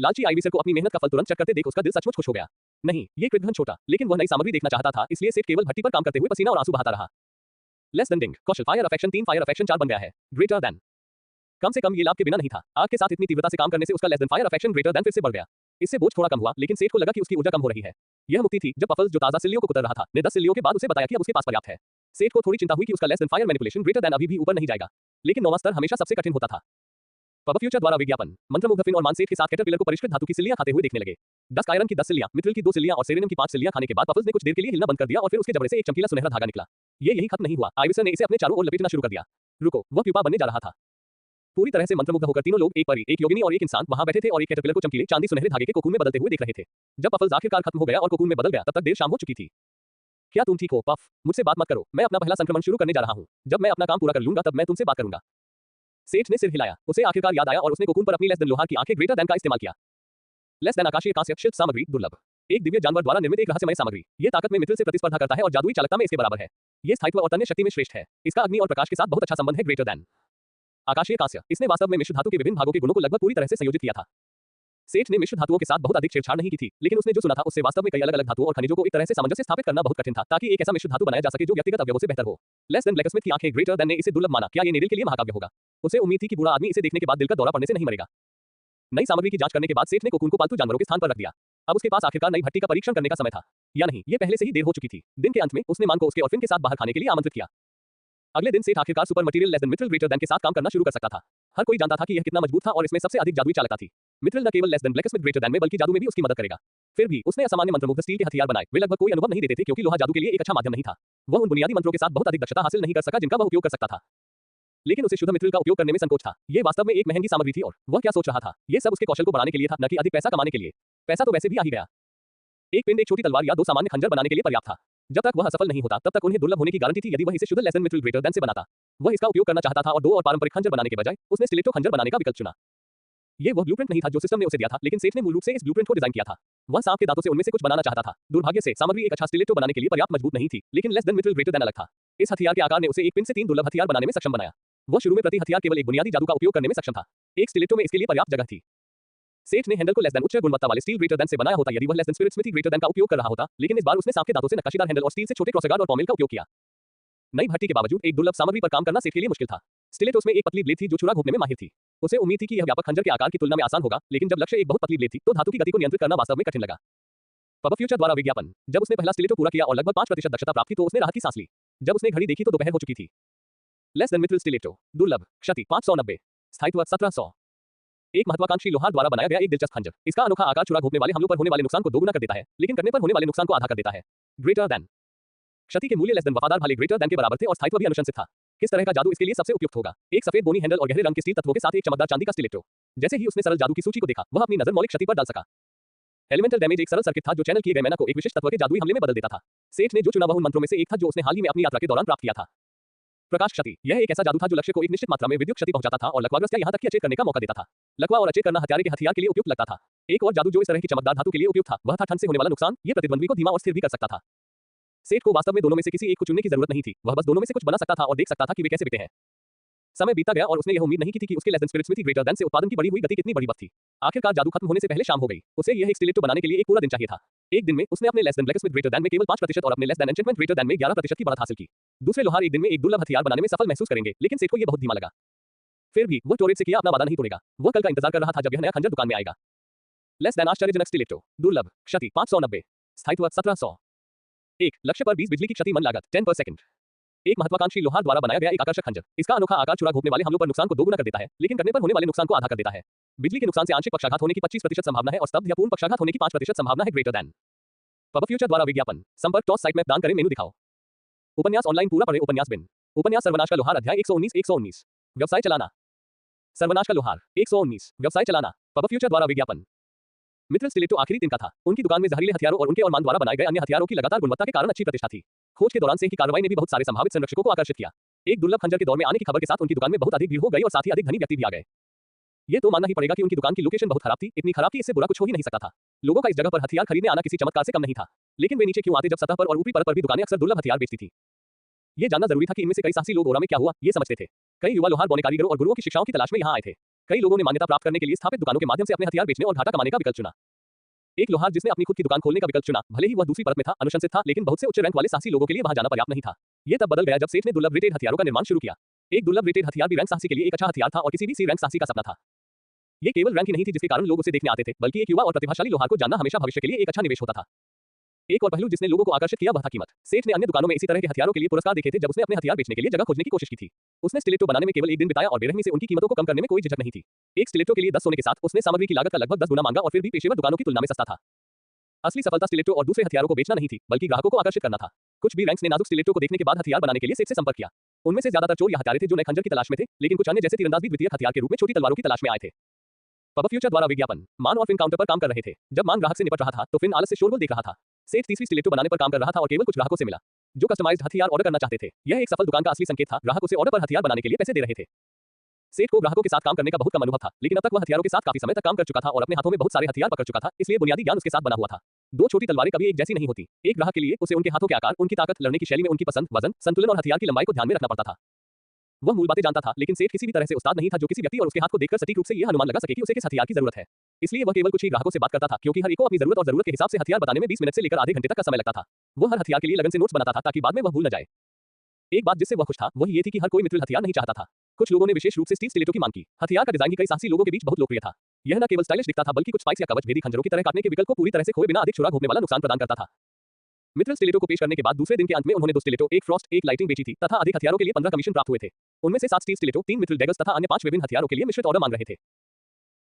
लालची आईवीसर को अपनी मेहनत का फल तुरंत चट करते देख उसका दिल सचमुच खुश हो गया। नहीं, ये कृतघ्न छोटा, लेकिन वह नई सामग्री देखना चाहता था, इसलिए सेठ केवल भट्टी पर काम करते हुए पसीना और आंसू बहाता रहा। लेस देन डिंग, कौशल, फायर अफेक्शन 3, फायर अफेक्शन 4 बन गया है। ग्रेटर देन, कम से कम ये लाभ के बिना नहीं था। आग के साथ इतनी तीव्रता से काम करने से उसका less than fire affection greater than फिर से बढ़ गया। इससे बोझ थोड़ा कम हुआ, लेकिन सेठ को लगा कि उसकी ऊर्जा कम हो रही है। यह मुक्ति थी जब पफल्स जो ताजा सिल्लियों को कुतर रहा था ने 10 सिल्लियों के बाद उसे बताया कि अब उसके पास पर्याप्त है। सेठ को थोड़ी चिंता हुई कि उसका less than fire manipulation greater than अभी भी ऊपर नहीं जाएगा, लेकिन 9वां स्तर हमेशा सबसे कठिन होता था। पब फ्यूचर द्वारा विज्ञापन, मंत्रमुग्ध फिन और मान सेठ के साथ कैटरपिलर को परिष्कृत धातु की सिल्लियां खाते हुए देखने लगे। डस्ट आयरन की 10 सिल्लियां, मिथ्रिल की 2 सिल्लियां और सेरेनियम की 5 सिल्लियां खाने के बाद पफल्स ने कुछ देर के लिए हिलना बंद कर दिया और फिर उसके जबड़े से एक चमकीला सुनहरा धागा निकला। ये यही खत्म नहीं हुआ, आइविसर ने इसे अपने चारों ओर लपेटना शुरू कर दिया। रुको, वह प्यूपा बनने जा रहा था। पूरी तरह से मंत्रमुग्ध होकर तीनों लोग, एक परी, एक योगिनी और एक इंसान, वहां बैठे थे और एक कैटरपिलर को चमकीले चांदी सुनहरे धागे के कोकून में बदलते हुए देख रहे थे। जब पफल्स आखिरकार खत्म हो गया और कोकून में बदल गया, तब तक देर शाम हो चुकी थी। क्या तुम ठीक हो, पफ? मुझसे बात मत करो, मैं अपना पहला संक्रमण शुरू करने जा रहा हूं। जब मैं अपना काम पूरा कर लूंगा तब मैं तुमसे बात करूंगा। सेठ ने सिर हिलाया। उसे आखिरकार याद आया और उसने कोकून पर अपनी लेस देन लोहा की आंखें ग्रेटर देन का इस्तेमाल किया। लेस देन आकाशीय कांस्य शिल्प सामग्री, दुर्लभ, एक दिव्य जानवर द्वारा निर्मित एक रहस्यमय सामग्री। ये ताकत में मिथ्रिल से प्रतिस्पर्धा करता है और जादुई चालकता में इसके बराबर है। ये स्थायित्व और तन्य शक्ति में श्रेष्ठ है। इसका अग्नि और प्रकाश के साथ बहुत अच्छा संबंध है। ग्रेटर देन आकाशीय कांस्य, इसने वास्तव में मिश्र धातु के विभिन्न भागों के गुणों को लगभग पूरी तरह से संयोजित किया था। सेठ ने मिश्र धातुओं के साथ बहुत अधिक छेड़छाड़ नहीं की थी, लेकिन उसने जो सुना था उससे वास्तव में कई अलग-अलग धातुओं और खनिजों को एक तरह से सामंजस्य स्थापित करना बहुत कठिन था, ताकि एक ऐसा मिश्र धातु बनाया जा सके जो व्यक्तिगत अवयवों से बेहतर हो। लेस देन ब्लैकस्मिथ की आंखें, ग्रेटर देन ने इसे दुर्लभ माना। क्या ये नेरिल के लिए महाकाव्य होगा? उसे उम्मीद थी कि बूढ़ा आदमी इसे देखने के बाद दिल का दौरा पड़ने से नहीं मरेगा। नई सामग्री की जांच करने के बाद सेठ ने कोकून को पालतू जानवरों के स्थान पर रख दिया। अब उसके पास आखिरकार नई भट्टी का परीक्षण करने का समय था, या नहीं, ये पहले से ही देर हो चुकी थी। दिन के अंत में उसने मान को उसके और फिन के साथ बाहर खाने के लिए आमंत्रित किया। अगले दिन सेठ आखिरकार super material less than Mithril greater than के साथ काम करना शुरू कर सकता था। हर कोई जानता था कि यह कितना मजबूत था और इसमें सबसे अधिक जादुई चालकता थी। मिथ्रिल न केवल less than blacksmith greater than में बल्कि जादू में भी उसकी मदद करेगा। फिर भी उसने असामान्य मंत्रमुग्ध स्टील के हथियार बनाए। वे लगभग कोई अनुभव नहीं देते थे क्योंकि लोहा जादू के लिए एक अच्छा माध्यम नहीं था। वह उन बुनियादी मंत्रों के साथ बहुत अधिक दक्षता हासिल नहीं कर सका जिनका वह उपयोग कर सकता था। लेकिन उसे शुद्ध मिथ्रिल का उपयोग करने में संकोच था। ये वास्तव में एक महंगी सामग्री थी और वह क्या सोच रहा था, ये सब उसके कौशल को बढ़ाने के लिए था, न कि अधिक पैसा कमाने के लिए। पैसा तो वैसे भी आ ही गया। एक पिंड, एक छोटी तलवार या 2 सामान्य खंजर बनाने के लिए पर्याप्त था। जब तक वह असफल नहीं होता तब तक उन्हें दुर्लभ होने की गारंटी थी। यदि वह इसे शुद्ध less than Mithril greater than से बनाता, वह इसका उपयोग करना चाहता था और 2 और पारंपरिक खंजर बनाने के बजाय उसने स्टिलेटो खंजर बनाने का विकल्प चुना। ये वह ब्लूप्रिंट नहीं था जो सिस्टम ने उसे दिया था, लेकिन सेठ ने मूल रूप से इस ब्लूप्रिंट को डिजाइन किया था। वह सांप के दांतों से उनमें से कुछ बनाना चाहता था। दुर्भाग्य से सामग्री एक अच्छा स्टिलेटो बनाने के लिए पर्याप्त मजबूत नहीं थी, लेकिन less than Mithril greater than अलग था। इस हथियार के आकार ने उसे एक पिन से 3 दुर्लभ हथियार बनाने में सक्षम बनाया। वह शुरू में प्रति हथियार केवल एक बुनियादी जादू का उपयोग करने में सक्षम था। एक स्टिलेटो में इसके लिए पर्याप्त जगह थी। सेठ ने हैंडल को लेस देन उच्च गुणवत्ता वाले स्टील ग्रेटर देन से बनाया होता यदि वह less then spirit smithy greater than का उपयोग कर रहा होता, लेकिन इस बार उसने सांप के दांतों से नक्काशीदार हैंडल और स्टील से छोटे क्रॉसगार्ड और पॉमेल का उपयोग किया। नई भट्टी के बावजूद एक दुर्लभ सामग्री पर काम करना सेठ के लिए मुश्किल था। स्टिलेटोस में एक पतली ब्लेड थी जो छुरा घोंपने में माहिर थी। उसे उम्मीद थी कि यह व्यापक खंजर के आकार की तुलना में आसान होगा, लेकिन जब लक्ष्य एक बहुत पतली ब्लेड थी तो धातु की गति को नियंत्रित करना वास्तव में कठिन लगा। पब फ्यूचर द्वारा विज्ञापन, जब उसने पहला स्टिलेटो पूरा किया और लगभग 5% दक्षता प्राप्त की तो उसने राहत की सांस ली। जब उसने घड़ी देखी तो दोपहर हो चुकी थी। लेस देन मिथ्रिल स्टिलेटो, दुर्लभ, क्षति 590, स्थायित्व 1700। एक महत्वाकांक्षी लोहार द्वारा बनाया गया एक दिलचस्प खंजर। इसका अनोखा आकार छुरा घोंपने वाले हमलों पर होने वाले नुकसान को दोगुना कर देता है, लेकिन कटने पर होने वाले नुकसान को आधा कर देता है। ग्रेटर देन, क्षति के मूल्य लेस देन वफादार भाले ग्रेटर देन के बराबर थे और स्थायित्व भी अनुशंसित था। किस तरह का जादू इसके लिए सबसे उपयुक्त होगा? एक सफेद बोनी हैंडल और गहरे रंग के स्टील तत्वों के साथ एक चमकदार चांदी का स्टिलेटो। जैसे ही उसने सरल जादू की सूची को देखा, वह अपनी नजर मौलिक क्षति पर डाल सका। एलिमेंटल डैमेज एक सरल सर्किट था जो चैनल किए गए मैना को एक विशिष्ट तत्व के जादुई हमले में बदल देता था। सेठ ने जो चुना वह उन मंत्रों में से एक था जो उसने हाल ही में अपनी यात्रा के दौरान प्राप्त किया था। प्रकाश क्षति, यह एक ऐसा जादू था जो लक्ष्य को एक निश्चित मात्रा में विद्युत क्षति पहुंचाता था और लकवाग्रस्त या यहां तक कि अचेत करने का मौका देता था। लकवा और अचेत करना हथियार के हथियार के लिए उपयुक्त लगता था। एक और जादू जो इस तरह की चमकदार धातु के लिए उपयुक्त था वह था ठंड से होने वाला नुकसान। यह प्रतिद्वंद्वी को धीमा और स्थिर भी कर सकता था। सेठ को वास्तव में दोनों में से किसी एक को चुनने की जरूरत नहीं थी। वह बस दोनों में से कुछ बना सकता था और देख सकता था कि वे कैसे बिकते हैं। समय बीता गया और उसने यह उम्मीद नहीं की थी कि उसके less than spirit smithy greater than से उत्पादन की बढ़ी हुई गति कितनी बड़ी बात थी। आखिरकार जादू खत्म होने से पहले शाम हो गई। उसे यह एक स्टिलेटो बनाने के लिए एक पूरा दिन चाहिए था। एक दिन में उसने अपने less than blacksmith greater than में केवल 5% और अपने less than enchantment greater than में 11% की बढ़त हासिल की। दूसरे लोहार एक दिन में एक दुर्लभ हथियार बनाने में सफल महसूस करेंगे, लेकिन सेठ को यह बहुत धीमा लगा। फिर भी वह स्टोरेज से किया अपना वादा नहीं तोड़ेगा। वह कल का इंतजार कर रहा था जब यह नया खंजर दुकान में आएगा। लेस देन आश्चर्यजनक स्टिलेटो, दुर्लभ, क्षति 590, स्थायित्व 1700। एक लक्ष्य पर 20 बिजली की क्षति मन लागत 10 पर सेकंड। एक महत्वाकांक्षी लोहार द्वारा बनाया गया एक आकर्षक खंजर। इसका अनोखा आकार छुरा घोंपने वाले हमलों पर नुकसान को दोगुना कर देता है, लेकिन कटने पर होने वाले नुकसान को आधा कर देता है। बिजली के नुकसान से आंशिक पक्षाघात होने की 25% संभावना है और स्तब्ध या पूर्ण पक्षाघात होने की 5% संभावना है। ग्रेटर देन, पब फ्यूचर द्वारा विज्ञापन, संपर्क टॉस साइट में दान करें, मेनू दिखाओ। उपन्यास ऑनलाइन पूरा पढ़े। उपन्यास बिन, उपन्यास सर्वनाश का लोहार, अध्याय 119। व्यवसाय चलाना। सर्वनाश का लोहार 119, व्यवसाय चलाना। पब फ्यूचर द्वारा विज्ञापन। मिथ्रिल स्टिलेटो आखिरी दिन का था। उनकी दुकान में जहरीले हथियारों और उनके और मान द्वारा बनाए गए अन्य हथियारों की लगातार गुणवत्ता के कारण अच्छी प्रतिष्ठा थी। खोज के दौरान से की कार्रवाई ने भी बहुत सारे संभावित संरक्षकों को आकर्षित किया। एक दुर्लभ खंजर के दौर में आने की खबर के साथ उनकी दुकान में बहुत अधिक भीड़ हो गई और साथ ही अधिक धनी व्यक्ति भी आ गए। ये तो मानना ही पड़ेगा कि उनकी दुकान की लोकेशन बहुत खराब थी, इतनी खराब कि इससे बुरा कुछ हो ही नहीं सकता था। लोगों का इस जगह पर हथियार खरीदने आना किसी चमत्कार से कम नहीं था। लेकिन वे नीचे क्यों आते जब सतह पर और ऊपरी परत पर भी दुकानें अक्सर दुर्लभ हथियार बेचती थी? ये जानना जरूरी था कि इनमें से कई साहसी लोग ओरा में क्या हुआ ये समझते थे। कई युवा लोहार बौने कारीगरों और गुरुओं की शिक्षाओं की तलाश में यहाँ आए थे। कई लोगों ने मान्यता प्राप्त करने के लिए स्थापित दुकानों के माध्यम से अपने हथियार बेचने और घाटा कमाने का विकल्प चुना। एक लोहार जिसने अपनी खुद की दुकान खोलने का विकल्प चुना, भले ही वह दूसरी परत में था, अनुशंसित था, लेकिन बहुत से उच्च रैंक वाले साहसी लोगों के लिए वहां जाना पर्याप्त नहीं था। यह तब बदल गया जब सेठ ने दुर्लभ रेटेड हथियारों का निर्माण शुरू किया। एक दुर्लभ रेटेड हथियार भी रैंक साहसी के लिए एक अच्छा हथियार था और किसी भी सी रैंक साहसी का सपना था। ये केवल रैंक ही नहीं थी जिसके कारण लोग उसे देखने आते थे, बल्कि एक युवा और प्रतिभाशाली लोहार को जानना हमेशा भविष्य के लिए एक अच्छा निवेश होता था। एक और पहलू जिसने लोगों को आकर्षित किया वह था कीमत। सेठ ने अन्य दुकानों में इसी तरह के हथियारों के लिए पुरस्कार देखे थे जब उसने अपने हथियार बेचने के लिए जगह खोजने की कोशिश की थी। उसने स्टिलेटो बनाने में केवल एक दिन बिताया और बेरहमी से उनकी कीमतों को कम करने में कोई झिझक नहीं थी। एक स्टिलेटो के लिए 10 सोने के साथ उसने सामग्री की लागत का लगभग 10 गुना मांगा और फिर भी पेशेवर दुकानों की तुलना में सस्ता था। असली सफलता स्टिलेटो और दूसरे हथियारों को बेचना नहीं थी, बल्कि ग्राहकों को आकर्षित करना था। कुछ भी रैंक्स ने नाजुक स्टिलेटो को देखने के बाद हथियार बनाने के लिए सेठ से संपर्क किया। उनमें से ज्यादातर चोर या हत्यारे थे जो नए खंजर की तलाश में थे, लेकिन कुछ अन्य जैसे तीरंदाज भी द्वितीय हथियार के रूप में छोटी तलवारों की तलाश में आए थे। पब फ्यूचर द्वारा विज्ञापन, मान और फिन काउंटर पर काम कर रहे थे। जब मान ग्राहक से निपट रहा था तो फिन आलस से शोरगुल देख रहा था। सेठ तीसरी स्टिलेटो बनाने पर काम कर रहा था और केवल कुछ ग्राहकों से मिला जो कस्टमाइज्ड हथियार ऑर्डर करना चाहते थे। यह एक सफल दुकान का असली संकेत था। ग्राहक उसे ऑर्डर पर हथियार बनाने के लिए पैसे दे रहे थे। सेठ को ग्राहकों के साथ काम करने का बहुत कम अनुभव था, लेकिन अब तक वह हथियारों के साथ काफी समय तक काम कर चुका था और अपने हाथों में बहुत सारे हथियार पकड़ चुका था, इसलिए बुनियादी ज्ञान उसके साथ बना हुआ था। दो छोटी तलवारें कभी एक जैसी नहीं होती। एक ग्राहक के लिए उसे उनके हाथों के आकार, उनकी ताकत, लड़ने की शैली में उनकी पसंद, वजन, संतुलन और हथियार की लंबाई को ध्यान में रखना पड़ता था। वह मूल बातें जानता था, लेकिन सेठ किसी भी तरह से उस्ताद नहीं था जो किसी व्यक्ति और उसके हाथ को देखकर सटीक रूप से यह अनुमान लगा सके कि उसे किस हथियार की जरूरत है। इसलिए वह केवल कुछ ही ग्राहकों से बात करता था, क्योंकि हर एक को अपनी जरूरत और जरूरत के हिसाब से हथियार बताने में 20 मिनट से लेकर आधे घंटे तक का समय लगता था। वह हर हथियार के लिए लगन से नोट्स बनाता था ताकि बाद में वह भूल न जाए। एक बात जिससे वह खुश था वह ये थी कि हर कोई मित्रिल हथियार नहीं चाहता था। कुछ लोगों ने विशेष रूप से स्टील स्टिलेटो की मांग की। हथियार का डिजाइन भी कई साहसी लोगों के बीच बहुत लोकप्रिय था। यह न केवल स्टाइलिश दिखता था बल्कि कुछ स्पाइक्स या कवच भेदी खंजरों की तरह काटने के विकल्प को पूरी तरह से खोए बिना अधिक छुरा घोंपने वाला नुकसान प्रदान करता था। मित्रिल स्टिलेटो को पेश करने के बाद दूसरे दिन के अंत में उन्होंने 2 स्टिलेटो, एक फ्रॉस्ट, एक लाइटिंग बेची थी तथा अधिक हथियारों के लिए 15 कमीशन प्राप्त हुए थे। उनमें से 7 स्टील स्टिलेटो, 3 मित्रिल डैगर्स तथा अन्य 5 विभिन्न हथियारों के लिए मिश्रित ऑर्डर मांग रहे थे।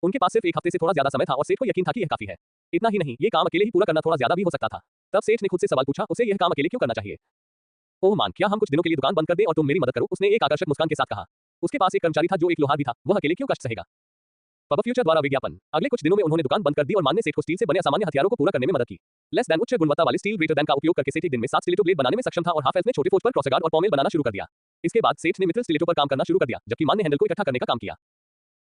उनके पास सिर्फ एक हफ्ते से थोड़ा ज्यादा समय था और सेठ को यकीन था कि यह काफी है। इतना ही नहीं, ये काम अकेले ही पूरा करना थोड़ा ज्यादा भी हो सकता था। तब सेठ ने खुद से सवाल पूछा, उसे यह काम अकेले क्यों करना चाहिए? ओह मान, क्या हम कुछ दिनों के लिए दुकान बंद कर दें और तुम मेरी मदद करो? उसने एक आकर्षक मुस्कान के साथ कहा। उसके पास एक कर्मचारी था जो एक लोहार भी था। वह अकेले क्यों कष्ट सहेगा? पब फ्यूचर द्वारा विज्ञापन, अगले कुछ दिनों में उन्होंने दुकान बंद कर दी और मान ने सेठ को स्टील से बने असामान्य हथियारों को पूरा करने में मदद की। लेस देन उच्च गुणवत्ता वाले स्टील ग्रेटर देन का उपयोग करके सेठ एक दिन में 7 स्टिलेटो ब्लेड बनाने में सक्षम था और हाफ एल्फ ने छोटे फोर्ज पर क्रॉसगार्ड और पॉमेल बनाना शुरू कर दिया। इसके बाद सेठ ने मित्रिल स्टिलेटो पर काम करना शुरू कर दिया, जबकि मान ने हैंडल को इकट्ठा करने का काम किया।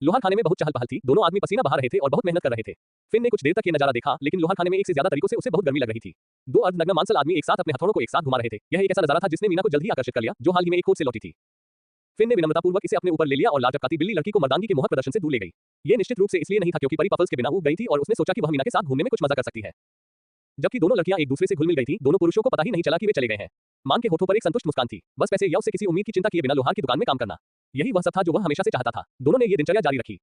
लोहार खाने में बहुत चहल पहल थी। दोनों आदमी पसीना बहा रहे थे और बहुत मेहनत कर रहे थे। फिन ने कुछ देर तक ये नजारा देखा, लेकिन लोहार खाने में एक से ज्यादा तरीकों से उसे बहुत गर्मी लग रही थी। 2 अर्धनग्न मांसल आदमी एक साथ अपने हथौड़ों को एक साथ घुमा रहे थे। यह एक ऐसा नजारा था जिसने मीना को जल्द ही आकर्षित कर लिया, जो हाल ही में एक खोज से लौटी थी। फिन ने विनम्रतापूर्वक इसे अपने ऊपर ले लिया और लाल टपकाती बिल्ली लड़की को मर्दानगी के मोहक प्रदर्शन से दूर ले गई। ये निश्चित रूप से इसलिए नहीं था क्योंकि परी पफल्स के बिना ऊब गई थी और उसने सोचा कि वह मीना के साथ घूमने में कुछ मजा कर सकती है। जबकि दोनों लड़कियां एक दूसरे से घुल मिल गई थीं, दोनों पुरुषों को पता ही नहीं चला कि वे चले गए हैं। मान के होठों पर एक संतुष्ट मुस्कान थी। बस पैसे या उससे किसी उम्मीद की चिंता किए बिना लोहार की दुकान में काम करना, यही वह सब था जो वह हमेशा से चाहता था। दोनों ने ये दिनचर्या जारी रखी।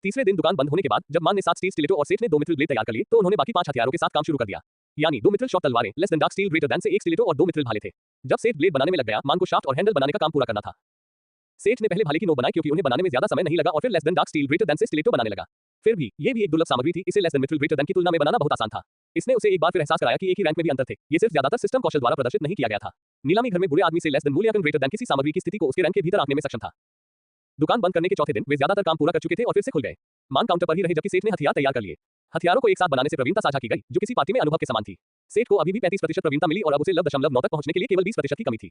तीसरे दिन दुकान बंद होने के बाद जब मान ने 7 स्टील स्टिलेटो और सेठ ने 2 मित्रिल ब्लेड तैयार कर लिए, तो उन्होंने बाकी 5 हथियारों के साथ काम शुरू कर दिया। यानी 2 मित्रिल शॉर्ट तलवारें, less than dark steel greater than से 1 स्टिलेटो और 2 मित्रिल भाले थे। जब सेठ ब्लेड बनाने में लग गया, मान को शाफ्ट और हैंडल बनाने का काम पूरा करना था। सेठ ने पहले भाले की नोक बनाई क्योंकि उन्हें बनाने में ज्यादा समय नहीं लगा और फिर less than dark steel greater than से स्टिलेटो बनाने लगा। फिर भी ये भी एक दुर्लभ सामग्री थी, इसे लेस देन मित्रिल ग्रेटर देन की तुलना में बनाना बहुत आसान था। इसने उसे एक बार फिर एहसास कराया कि एक ही रैंक में भी अंतर थे। ये सिर्फ ज्यादातर सिस्टम कौशल द्वारा प्रदर्शित नहीं किया गया था। नीलामी घर में बुरे आदमी से लेस देन मूल्यांकन ग्रेटर देन किसी सामग्री की स्थिति को उसके रैंक के भीतर आंकने में सक्षम था। दुकान बंद करने के चौथे दिन वे ज्यादातर काम पूरा कर चुके थे और फिर से खुल गए। मान काउंटर पर ही रहे जबकि सेठ ने हथियार तैयार कर लिए। हथियारों को एक साथ बनाने से प्रवीणता साझा की गई, जो किसी पार्टी में अनुभव के समान थी। सेठ को अभी भी 35% प्रवीणता मिली और अब उसे 9.9 तक पहुंचने के लिए केवल 20% की कमी थी।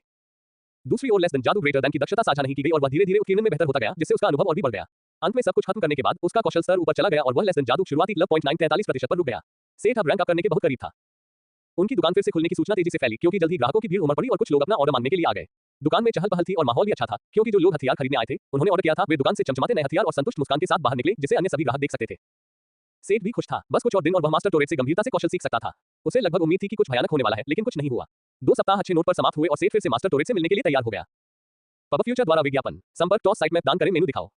दूसरी ओर लेस देन जादू ग्रेटर देन की दक्षता साझा नहीं की गई और वह धीरे धीरे उत्कीर्णन में बेहतर होता गया, जिससे उसका अनुभव और भी बढ़ गया। अंत में सब कुछ खत्म करने के बाद उसका कौशल स्तर ऊपर चला गया और वह लेस देन जादू शुरुआती 43% पर रुक गया। सेठ अब रैंक अप करने के बहुत करीब था। उनकी दुकान फिर से खुलने की सूचना तेजी से फैली क्योंकि जल्द ही ग्राहकों की भीड़ उमड़ पड़ी और कुछ लोग अपना ऑर्डर मांगने के लिए आ गए। दुकान में चहल पहल थी और माहौल भी अच्छा था क्योंकि जो लोग हथियार खरीदने आए थे उन्होंने ऑर्डर किया था। वे दुकान से चमचमाते नए हथियार और संतुष्ट मुस्कान के साथ बाहर निकले, जिसे अन्य सभी ग्राहक देख सकते थे। सेठ भी खुश था। बस कुछ और दिन और वह मास्टर टोरेट से गंभीरता से कौशल सीख सकता था। उसे लगभग उम्मीद थी कि कुछ भयानक होने वाला है, लेकिन कुछ नहीं हुआ। 2 सप्ताह अच्छे नोट पर समाप्त हुए और सेठ फिर से मास्टर टोरेट से मिलने के लिए तैयार हो गया। पब फ्यूचर द्वारा विज्ञापन, संपर्क टॉस साइट में दान करें, मेनू दिखाओ।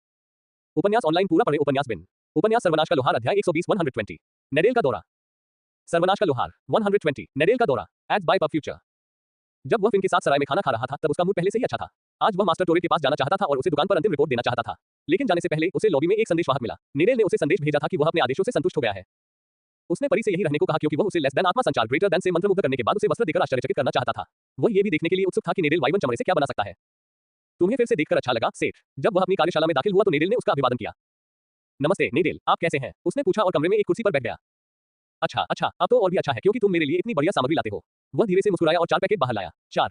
उपन्यास ऑनलाइन पूरा पढ़े, उपन्यास बिन। उपन्यास सर्वनाश का लोहार, अध्याय 120 नेडेल का दौरा। सर्वनाश का लोहार 120 नेडेल का दौरा, एड्स बाय पब फ्यूचर। जब वह फिन के साथ सराय में खाना खा रहा था तब उसका मूड पहले से ही अच्छा था। आज वह मास्टर टोरेट के पास जाना चाहता था और उसे दुकान पर अंतिम रिपोर्ट देना चाहता था। लेकिन जाने से पहले उसे लॉबी में एक संदेशवाहक मिला। नेडेल ने उसे संदेश भेजा था कि वह अपने आदेशों से संतुष्ट हो गया है। उसने परी से यही रहने को कहा क्योंकि वह उसे लेस देन आत्मा संचार ग्रेटर देन से मंत्रमुग्ध करने के बाद उसे वस्त्र देकर आश्चर्यचकित करना चाहता था। वह ये भी देखने के लिए उत्सुक था कि नेडेल वाइवन चमड़े से क्या बना सकता है। तुम्हें फिर से देखकर अच्छा लगा, सेठ। जब वह अपनी कार्यशाला में दाखिल हुआ तो नेडेल ने उसका अभिवादन किया। नमस्ते नेडेल, आप कैसे हैं? उसने पूछा और कमरे में एक कुर्सी पर बैठ गया। अच्छा, अब तो और भी अच्छा है क्योंकि तुम मेरे लिए इतनी बढ़िया सामग्री लाते हो। वह धीरे से मुस्कुराया और 4 पैकेट बाहर लाया। 4?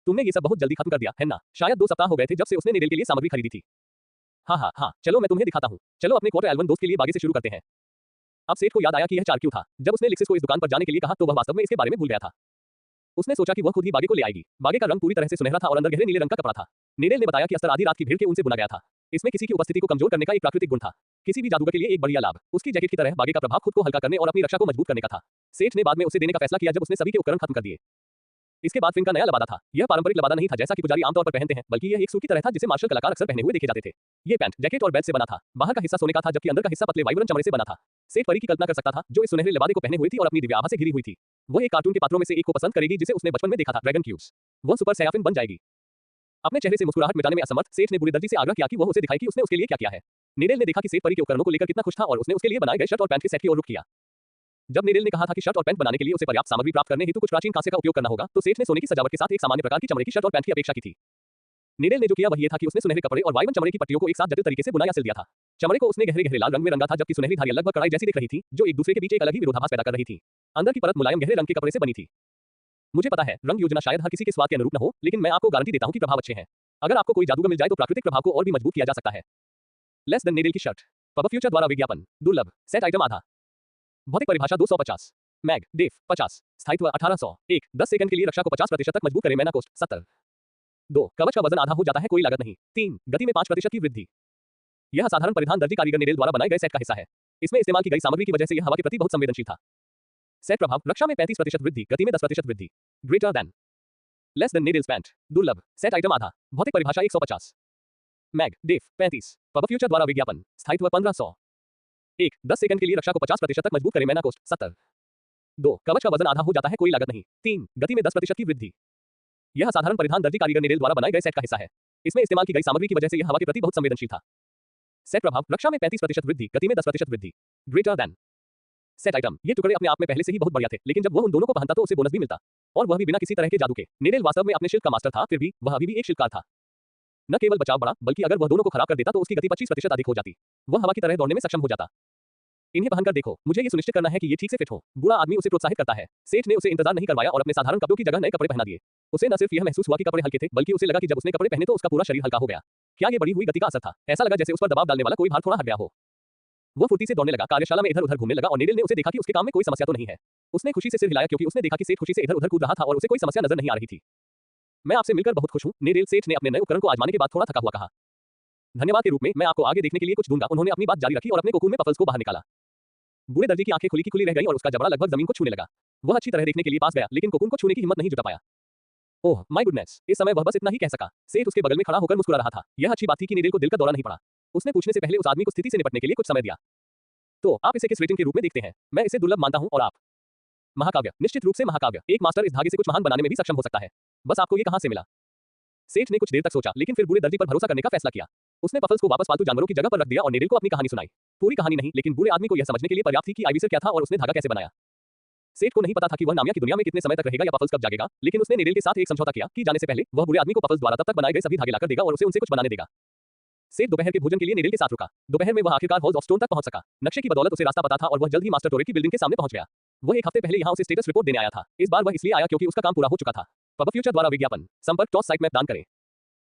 तुमने ये सब बहुत जल्दी खत्म कर दिया है ना? शायद 2 सप्ताह हो गए थे जब से उसने नेडेल के लिए सामग्री खरीदी थी। हाँ, चलो मैं तुम्हें दिखाता हूँ। चलो अपने क्वार्टर एल्बन दोस्त के लिए बागे से शुरू करते हैं। अब सेठ को याद आया कि यह 4 क्यों था। जब उसने लिक्सिस को इस दुकान पर जाने के लिए कहा तो वह वास्तव में इसके बारे में भूल गया था। उसने सोचा कि वह खुद ही बागे को ले आएगी। बागे का रंग पूरी तरह से सुनहरा था और अंदर गहरे नीले रंग का कपड़ा था। नेडेल ने बताया कि अस्तर आधी रात की भीड़ के ऊन से बुना गया था। इसमें किसी की उपस्थिति को कमजोर करने का एक प्राकृतिक गुण था। किसी भी जादूगर के लिए एक बढ़िया लाभ उसकी जैकेट की तरह बागे का प्रभाव खुद को हल्का करने और अपनी रक्षा को मजबूत करने का था। सेठ ने बाद में उसे देने का फैसला किया जब उसने सभी के उपकरण खत्म कर दिए। इसके बाद फिन का नया लबादा था। यह पारंपरिक लबादा नहीं था जैसा कि पुजारी आमतौर पर पहनते हैं, बल्कि यह एक सूट की तरह था जिसे मार्शल कलाकार अक्सर पहने हुए देखे जाते थे। ये पैंट, जैकेट और बेल्ट से बना था। बाहर का हिस्सा सोने का था जबकि अंदर का हिस्सा पतले वाइब्रेंट चमड़े से बना था। सेठ परी की कल्पना कर सकता था जो इस सुनहरे लबादे को पहने हुई थी और अपनी दिव्य आभा से घिरी हुई थी। वो एक कार्टून के पात्रों में से एक को पसंद करेगी जिसे उसने बचपन में देखा था, ड्रैगन क्यूब्स। वो सुपर सयाफिन बन जाएगी। अपने चेहरे से मुस्कुराहट मिटाने में असमर्थ सेठ ने बुरी दर्जी से आग्रह किया कि वह उसे दिखाए कि उसने उसके लिए क्या किया है। नेडेल ने देखा कि सेठ परी के उपकरणों को लेकर कितना खुश था और उसने उसके लिए बनाए गए शर्ट और पैंट के सेट की ओर रुख किया। जब नेडेल ने कहा था कि शर्ट और पैंट बनाने के लिए उसे पर्याप्त सामग्री प्राप्त करने हेतु कुछ प्राचीन कांसे का उपयोग करना होगा, तो सेठ ने सोने की सजावट के साथ एक सामान्य प्रकार की चमड़े की शर्ट और पैंट की अपेक्षा की थी। नेडेल ने जो किया वह ये था कि उसने सुनहरे कपड़े और वाइब्रेंट चमड़े की पट्टियों को एक साथ जटिल तरीके से बुना या सिल दिया था। चमड़े को उसने गहरे गहरे लाल रंग में रंगा था जबकि सुनहरी धारियां लगभग कढ़ाई जैसी दिख रही थी, जो एक दूसरे के बीच एक अलग ही विरोधाभास पैदा कर रही थी। अंदर की परत मुलायम गहरे रंग के कपड़े से बनी थी। मुझे पता है, रंग योजना शायद हर किसी के स्वाद के अनुरूप न हो, लेकिन मैं आपको गारंटी देता हूं कि प्रभाव अच्छे हैं। अगर आपको कोई जादूगर मिल जाए तो प्राकृतिक प्रभाव को और भी मजबूत किया जा सकता है। लेस देन नेडेल की शर्ट। पब फ्यूचर द्वारा विज्ञापन। दुर्लभ। सेट आइटम आधा। भौतिक परिभाषा 250। Mag def 50। स्थायित्व 1800। 1 10 सेकंड के लिए रक्षा को 50% तक मजबूत करें। मैना कोस्ट 70। 2 कवच का वजन आधा हो जाता है, कोई लागत नहीं। 3 गति में 5% की वृद्धि। यह साधारण परिधान दर्जी कारीगर नेडेल द्वारा बनाए गए सेट का हिस्सा है। इसमें इस्तेमाल की गई सामग्री की वजह से यह हवा के प्रति बहुत संवेदनशील था। सेट प्रभाव रक्षा में 35% वृद्धि, गति में 10% वृद्धि। Greater than. लेस देन नेडेल्स पैंट। दुर्लभ। सेट आइटम आधा। भौतिक परिभाषा 150। Mag def 35। पब फ्यूचर द्वारा विज्ञापन। स्थायित्व 1500। 1 10 सेकंड के लिए रक्षा को 50% तक मजबूत करें। मैना कोस्ट 70। 2 कवच का वजन आधा हो जाता है, कोई लागत नहीं। 3 गति में 10% की वृद्धि। यह साधारण परिधान दर्जी कारीगर नेडेल द्वारा बनाए गए सेट का हिस्सा है। इसमें इस्तेमाल की गई सामग्री की वजह से यह हवा के प्रति बहुत संवेदनशील था। सेट प्रभाव रक्षा में 35% वृद्धि, गति में 10% वृद्धि। Greater then. Set item. ये टुकड़े अपने आप में पहले से ही बहुत बढ़िया थे, लेकिन जब वो उन दोनों को पहनता तो उसे बोनस भी मिलता, और वह भी बिना किसी तरह के जादू के। नेडेल वास्तव में अपने शिल्प का मास्टर था, फिर भी वह अभी भी एक शिल्पकार था। न केवल बचाव बढ़ा, बल्कि अगर वह दोनों को खराब कर देता तो उसकी गति 25% अधिक हो जाती। वह हवा की तरह दौड़ने में सक्षम हो जाता। इन्हें पहनकर देखो, मुझे ये सुनिश्चित करना है कि ये ठीक से फिट हो। बूढ़ा आदमी उसे प्रोत्साहित करता है। सेठ ने उसे इंतजार नहीं करवाया और अपने साधारण कपड़ों की जगह नए कपड़े पहना दिए। उसे न सिर्फ यह महसूस हुआ कि कपड़े हल्के थे, बल्कि उसे लगा कि जब उसने कपड़े पहने तो उसका पूरा शरीर हल्का हो गया। क्या ये बढ़ी हुई गति का असर था? ऐसा लगा जैसे उस पर दबाव डालने वाला कोई भार थोड़ा हट गया हो। वो फुर्ती से दौड़ने लगा, कार्यशाला में इधर-उधर घूमने लगा और नेडेल ने उसे देखा कि उसके काम में कोई समस्या तो नहीं है। उसने खुशी से सिर हिलाया क्योंकि उसने देखा कि सेठ खुशी से इधर-उधर कूद रहा था और उसे कोई समस्या नजर नहीं आ रही थी। मैं आपसे मिलकर बहुत खुश हूं, नेडेल। सेठ ने अपने नए उपकरण को आजमाने के बाद थोड़ा थका हुआ कहा। धन्यवाद के रूप में मैं आपको आगे देखने के लिए कुछ दूंगा। उन्होंने अपनी बात जारी रखी और अपने कोकून में पफल्स को बाहर निकाला। बूढ़े दर्जी की आंखें खुली की खुली रह गईं और उसका जबड़ा लगभग जमीन को छूने लगा। वह अच्छी तरह देखने के लिए पास गया, लेकिन कोकून को छूने की हिम्मत नहीं जुटा पाया। ओह माय गुडनेस, इस समय वह बस इतना ही कह सका। सेठ उसके बगल में खड़ा होकर मुस्कुरा रहा था। यह अच्छी बात थी कि नेडेल को दिल का दौरा नहीं पड़ा। उसने पूछने से पहले उस आदमी को स्थिति से निपटने के लिए कुछ समय दिया। तो आप इसे किस रेटिंग के रूप में देखते हैं? मैं इसे दुर्लभ मानता हूं, और आप? महाकाव्य। निश्चित रूप से महाकाव्य। एक मास्टर इस धागे से कुछ महान बनाने में भी सक्षम हो सकता है। बस आपको ये कहां से मिला? सेठ ने कुछ देर तक सोचा, लेकिन फिर बूढ़े दर्जी पर भरोसा करने का फैसला किया। उसने पफल्स को वापस पालतू जानवरों की जगह पर रख दिया और नेडेल को अपनी कहानी सुनाई। पूरी कहानी नहीं, लेकिन बूढ़े आदमी को यह समझने के लिए पर्याप्त थी कि आइविसर क्या था और उसने धागा कैसे बनाया। सेठ को नहीं पता था कि वह नामिया की दुनिया में कितने समय तक रहेगा या पफल्स कब जागेगा, लेकिन उसने नेडेल के साथ एक समझौता किया कि जाने से पहले वह बूढ़े आदमी को पफल्स द्वारा तब तक बनाए गए सभी धागे लाकर देगा और उसे उनसे कुछ बनाने देगा। सेठ दोपहर के भोजन के लिए नेडेल के साथ रुका। दोपहर में वह आखिरकार हॉल्स ऑफ स्टोन तक पहुंच सका। नक्शे की बदौलत उसे रास्ता पता था और वह जल्द ही मास्टर टोरे की बिल्डिंग के सामने पहुंच गया। वह एक हफ्ते पहले यहां उसे स्टेटस रिपोर्ट देने आया था। इस बार वह इसलिए आया क्योंकि उसका काम पूरा हो चुका था। पब फ्यूचर द्वारा विज्ञापन। संपर्क टॉस साइट मैप दान करें।